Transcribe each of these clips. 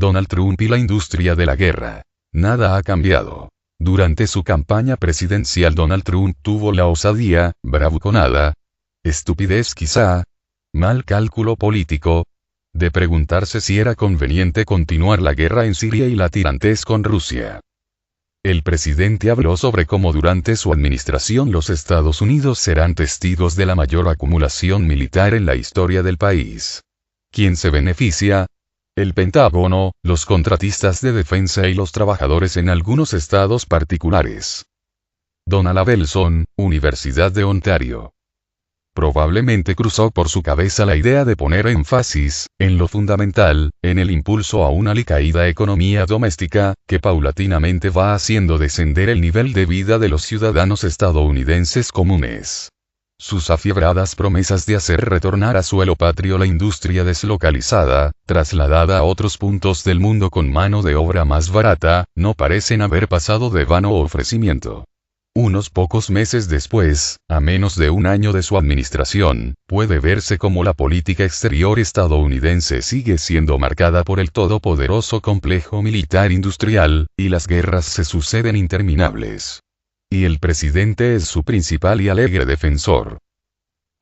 Donald Trump y la industria de la guerra. Nada ha cambiado. Durante su campaña presidencial Donald Trump tuvo la osadía, bravuconada, estupidez quizá, mal cálculo político, de preguntarse si era conveniente continuar la guerra en Siria y la tirantez con Rusia. El presidente habló sobre cómo durante su administración los Estados Unidos serán testigos de la mayor acumulación militar en la historia del país. ¿Quién se beneficia? El Pentágono, los contratistas de defensa y los trabajadores en algunos estados particulares. Donald Abelson, Universidad de Ontario. Probablemente cruzó por su cabeza la idea de poner énfasis, en lo fundamental, en el impulso a una alicaída economía doméstica, que paulatinamente va haciendo descender el nivel de vida de los ciudadanos estadounidenses comunes. Sus afiebradas promesas de hacer retornar a suelo patrio la industria deslocalizada, trasladada a otros puntos del mundo con mano de obra más barata, no parecen haber pasado de vano ofrecimiento. Unos pocos meses después, a menos de un año de su administración, puede verse como la política exterior estadounidense sigue siendo marcada por el todopoderoso complejo militar industrial, y las guerras se suceden interminables. Y el presidente es su principal y alegre defensor.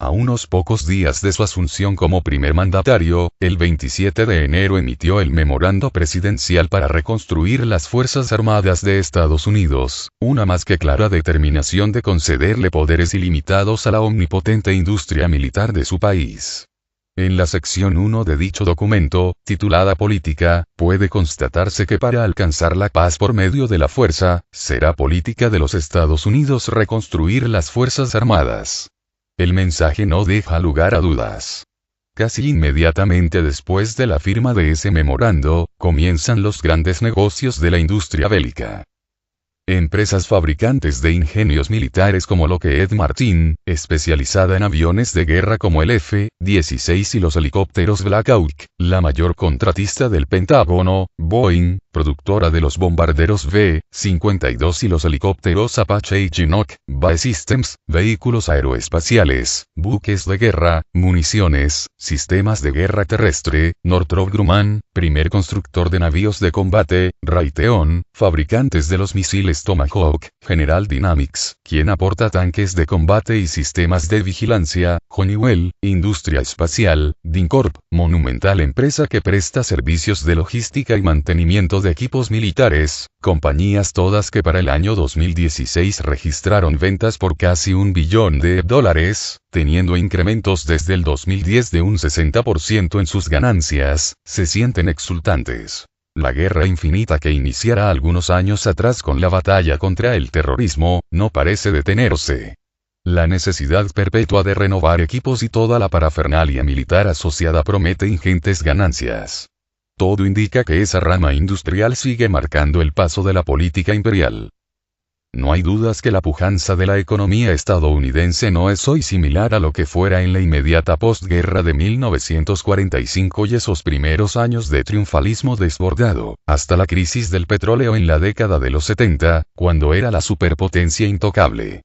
A unos pocos días de su asunción como primer mandatario, el 27 de enero emitió el memorando presidencial para reconstruir las Fuerzas Armadas de Estados Unidos, una más que clara determinación de concederle poderes ilimitados a la omnipotente industria militar de su país. En la sección 1 de dicho documento, titulada Política, puede constatarse que para alcanzar la paz por medio de la fuerza, será política de los Estados Unidos reconstruir las Fuerzas Armadas. El mensaje no deja lugar a dudas. Casi inmediatamente después de la firma de ese memorando, comienzan los grandes negocios de la industria bélica. Empresas fabricantes de ingenios militares como Lockheed Martin, especializada en aviones de guerra como el F-16 y los helicópteros Black Hawk, la mayor contratista del Pentágono, Boeing, productora de los bombarderos B-52 y los helicópteros Apache y Chinook, BAE Systems, vehículos aeroespaciales, buques de guerra, municiones, sistemas de guerra terrestre, Northrop Grumman, primer constructor de navíos de combate, Raytheon, fabricantes de los misiles Tomahawk, General Dynamics, quien aporta tanques de combate y sistemas de vigilancia, Honeywell, industria espacial, DynCorp, monumental empresa que presta servicios de logística y mantenimiento de equipos militares, compañías todas que para el año 2016 registraron ventas por casi $1 billón, teniendo incrementos desde el 2010 de un 60% en sus ganancias, se sienten exultantes. La guerra infinita que iniciara algunos años atrás con la batalla contra el terrorismo, no parece detenerse. La necesidad perpetua de renovar equipos y toda la parafernalia militar asociada promete ingentes ganancias. Todo indica que esa rama industrial sigue marcando el paso de la política imperial. No hay dudas que la pujanza de la economía estadounidense no es hoy similar a lo que fuera en la inmediata postguerra de 1945 y esos primeros años de triunfalismo desbordado, hasta la crisis del petróleo en la década de los 70, cuando era la superpotencia intocable.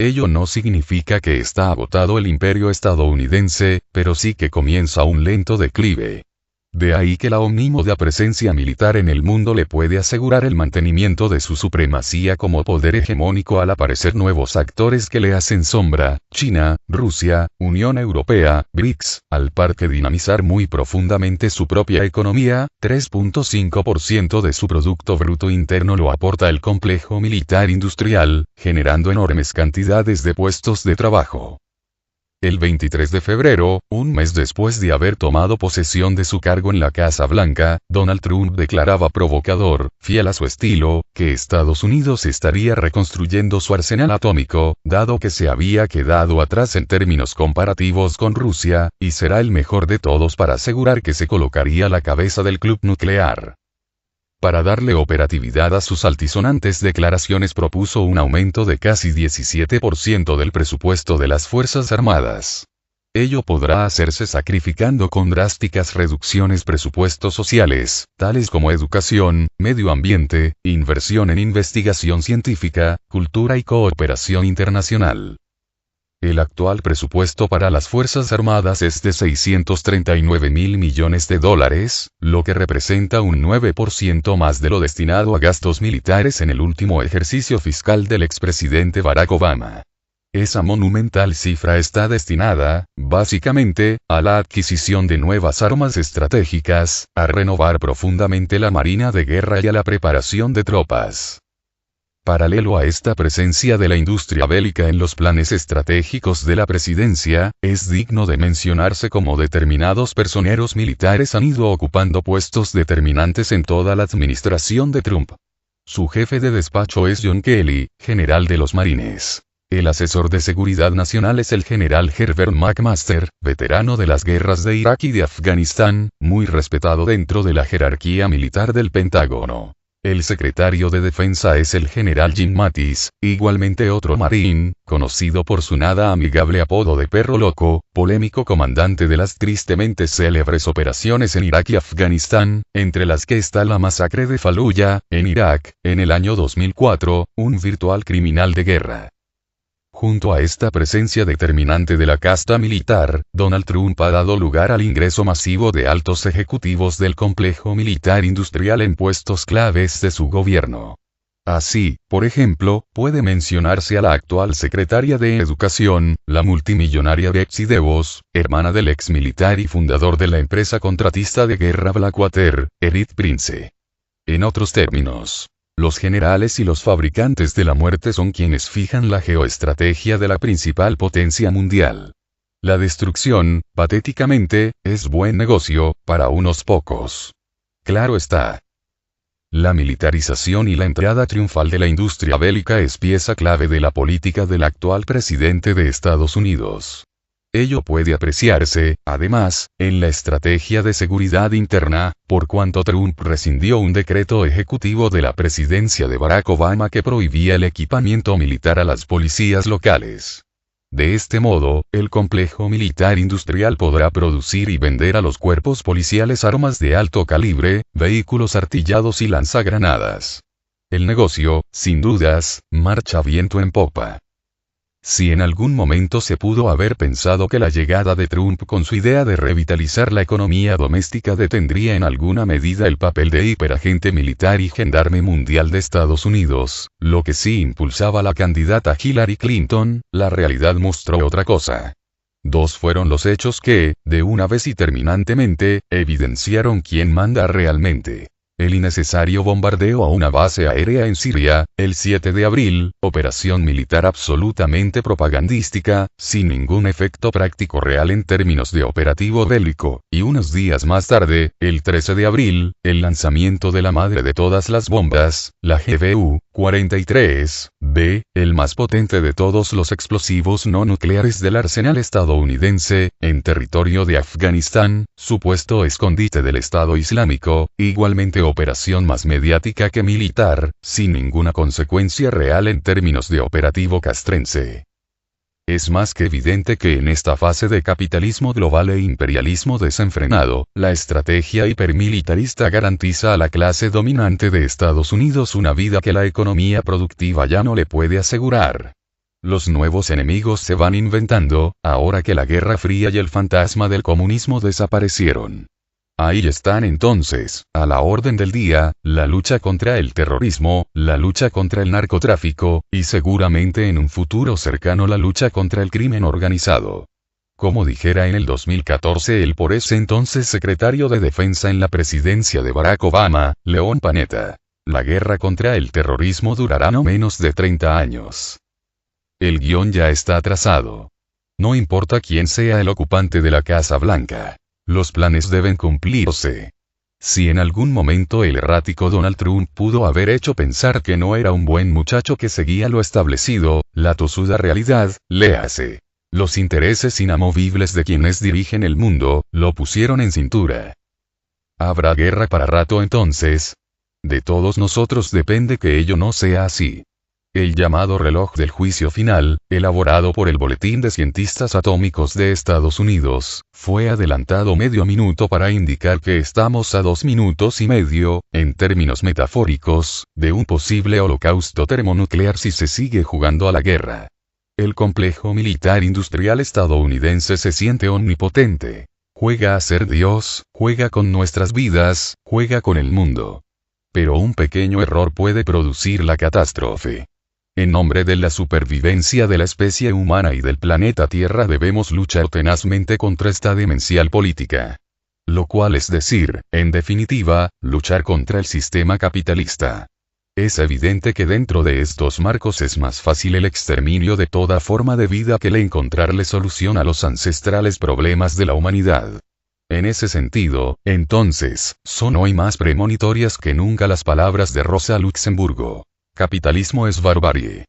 Ello no significa que está agotado el imperio estadounidense, pero sí que comienza un lento declive. De ahí que la omnímoda presencia militar en el mundo le puede asegurar el mantenimiento de su supremacía como poder hegemónico al aparecer nuevos actores que le hacen sombra, China, Rusia, Unión Europea, BRICS, al par que dinamizar muy profundamente su propia economía, 3.5% de su Producto Bruto Interno lo aporta el complejo militar industrial, generando enormes cantidades de puestos de trabajo. El 23 de febrero, un mes después de haber tomado posesión de su cargo en la Casa Blanca, Donald Trump declaraba provocador, fiel a su estilo, que Estados Unidos estaría reconstruyendo su arsenal atómico, dado que se había quedado atrás en términos comparativos con Rusia, y será el mejor de todos para asegurar que se colocaría a la cabeza del club nuclear. Para darle operatividad a sus altisonantes declaraciones propuso un aumento de casi 17% del presupuesto de las Fuerzas Armadas. Ello podrá hacerse sacrificando con drásticas reducciones presupuestos sociales, tales como educación, medio ambiente, inversión en investigación científica, cultura y cooperación internacional. El actual presupuesto para las Fuerzas Armadas es de 639.000 millones de dólares, lo que representa un 9% más de lo destinado a gastos militares en el último ejercicio fiscal del expresidente Barack Obama. Esa monumental cifra está destinada, básicamente, a la adquisición de nuevas armas estratégicas, a renovar profundamente la Marina de Guerra y a la preparación de tropas. Paralelo a esta presencia de la industria bélica en los planes estratégicos de la presidencia, es digno de mencionarse cómo determinados personeros militares han ido ocupando puestos determinantes en toda la administración de Trump. Su jefe de despacho es John Kelly, general de los Marines. El asesor de seguridad nacional es el general Herbert McMaster, veterano de las guerras de Irak y de Afganistán, muy respetado dentro de la jerarquía militar del Pentágono. El secretario de Defensa es el general Jim Mattis, igualmente otro marín, conocido por su nada amigable apodo de Perro Loco, polémico comandante de las tristemente célebres operaciones en Irak y Afganistán, entre las que está la masacre de Fallujah, en Irak, en el año 2004, un virtual criminal de guerra. Junto a esta presencia determinante de la casta militar, Donald Trump ha dado lugar al ingreso masivo de altos ejecutivos del complejo militar industrial en puestos claves de su gobierno. Así, por ejemplo, puede mencionarse a la actual secretaria de Educación, la multimillonaria Betsy DeVos, hermana del ex militar y fundador de la empresa contratista de guerra Blackwater, Eric Prince. En otros términos, los generales y los fabricantes de la muerte son quienes fijan la geoestrategia de la principal potencia mundial. La destrucción, patéticamente, es buen negocio, para unos pocos. Claro está. La militarización y la entrada triunfal de la industria bélica es pieza clave de la política del actual presidente de Estados Unidos. Ello puede apreciarse, además, en la estrategia de seguridad interna, por cuanto Trump rescindió un decreto ejecutivo de la presidencia de Barack Obama que prohibía el equipamiento militar a las policías locales. De este modo, el complejo militar industrial podrá producir y vender a los cuerpos policiales armas de alto calibre, vehículos artillados y lanzagranadas. El negocio, sin dudas, marcha viento en popa. Si en algún momento se pudo haber pensado que la llegada de Trump con su idea de revitalizar la economía doméstica detendría en alguna medida el papel de hiperagente militar y gendarme mundial de Estados Unidos, lo que sí impulsaba la candidata Hillary Clinton, la realidad mostró otra cosa. Dos fueron los hechos que, de una vez y terminantemente, evidenciaron quién manda realmente. El innecesario bombardeo a una base aérea en Siria, el 7 de abril, operación militar absolutamente propagandística, sin ningún efecto práctico real en términos de operativo bélico, y unos días más tarde, el 13 de abril, el lanzamiento de la madre de todas las bombas, la GBU-43B, el más potente de todos los explosivos no nucleares del arsenal estadounidense, en territorio de Afganistán, supuesto escondite del Estado Islámico, igualmente operación más mediática que militar, sin ninguna consecuencia real en términos de operativo castrense. Es más que evidente que en esta fase de capitalismo global e imperialismo desenfrenado, la estrategia hipermilitarista garantiza a la clase dominante de Estados Unidos una vida que la economía productiva ya no le puede asegurar. Los nuevos enemigos se van inventando, ahora que la Guerra Fría y el fantasma del comunismo desaparecieron. Ahí están entonces, a la orden del día, la lucha contra el terrorismo, la lucha contra el narcotráfico, y seguramente en un futuro cercano la lucha contra el crimen organizado. Como dijera en el 2014 el por ese entonces secretario de Defensa en la presidencia de Barack Obama, Leon Panetta, la guerra contra el terrorismo durará no menos de 30 años. El guión ya está trazado. No importa quién sea el ocupante de la Casa Blanca. Los planes deben cumplirse. Si en algún momento el errático Donald Trump pudo haber hecho pensar que no era un buen muchacho que seguía lo establecido, la tosuda realidad, léase. Los intereses inamovibles de quienes dirigen el mundo, lo pusieron en cintura. ¿Habrá guerra para rato entonces? De todos nosotros depende que ello no sea así. El llamado reloj del juicio final, elaborado por el Boletín de Cientistas Atómicos de Estados Unidos, fue adelantado medio minuto para indicar que estamos a 2 minutos y medio, en términos metafóricos, de un posible holocausto termonuclear si se sigue jugando a la guerra. El complejo militar industrial estadounidense se siente omnipotente. Juega a ser Dios, juega con nuestras vidas, juega con el mundo. Pero un pequeño error puede producir la catástrofe. En nombre de la supervivencia de la especie humana y del planeta Tierra debemos luchar tenazmente contra esta demencial política. Lo cual es decir, en definitiva, luchar contra el sistema capitalista. Es evidente que dentro de estos marcos es más fácil el exterminio de toda forma de vida que el encontrarle solución a los ancestrales problemas de la humanidad. En ese sentido, entonces, son hoy más premonitorias que nunca las palabras de Rosa Luxemburgo. Capitalismo es barbarie.